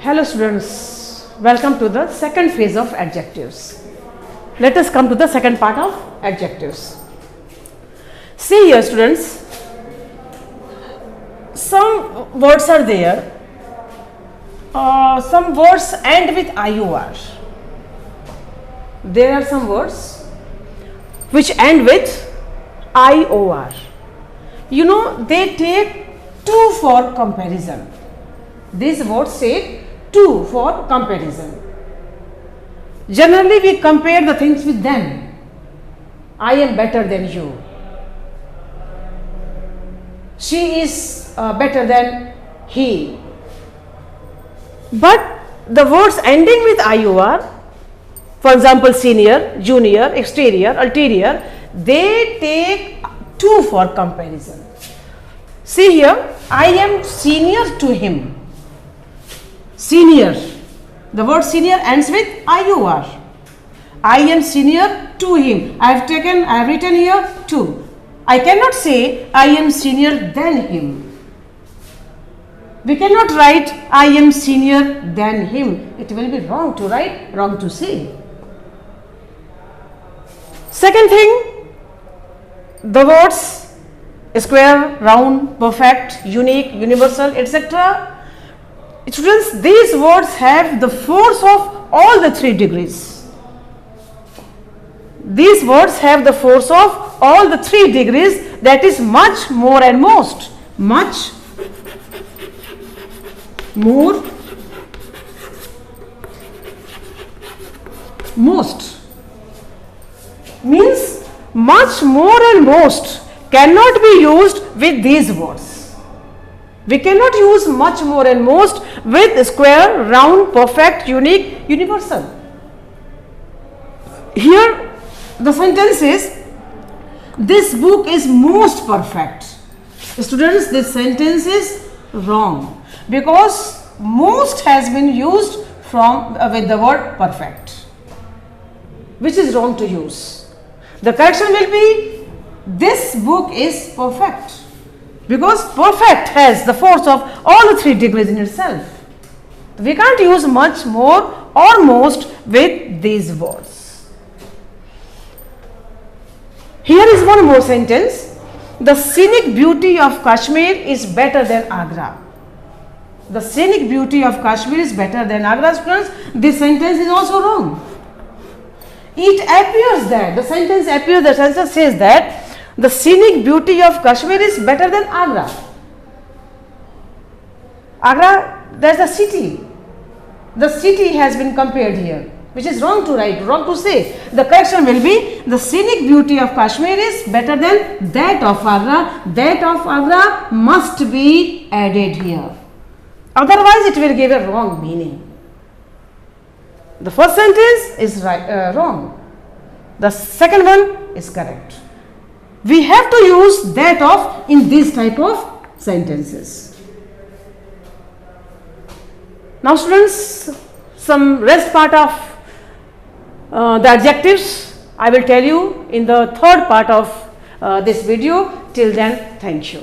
Hello students, welcome to the second phase of adjectives. Let us come to the second part of adjectives. See here students, some words are there, some words end with IOR. There are some words which end with IOR. You know, they take two for comparison. These words take two for comparison. Generally we compare the things with them. I am better than you. She is better than he. But the words ending with IOR, for example senior, junior, exterior, ulterior, they take two for comparison. See here, I am senior to him. Senior, the word senior ends with IOR. I am senior to him. I have written here to. I cannot say I am senior than him. We cannot write I am senior than him. It will be wrong to write, wrong to say. Second thing, the words square, round, perfect, unique, universal, etc. Students, these words have the force of all the 3 degrees. These words have the force of all the 3 degrees, that is much, more and most. Much, more, most. Means much, more and most cannot be used with these words. We cannot use much, more and most with square, round, perfect, unique, universal. Here the sentence is, this book is most perfect. Students, this sentence is wrong because most has been used from with the word perfect, which is wrong to use. The correction will be, this book is perfect. Because perfect has the force of all the 3 degrees in itself. We can't use much, more or most with these words. Here is one more sentence. The scenic beauty of Kashmir is better than Agra. The scenic beauty of Kashmir is better than Agra. Students, this sentence is also wrong. It appears that, the sentence says that the scenic beauty of Kashmir is better than Agra. Agra, there is a city. The city has been compared here, which is wrong to write, wrong to say. The correction will be, the scenic beauty of Kashmir is better than that of Agra. That of Agra must be added here. Otherwise, it will give a wrong meaning. The first sentence is wrong. The second one is correct. We have to use that of in this type of sentences. Now students, some rest part of the adjectives I will tell you in the third part of this video. Till then, thank you.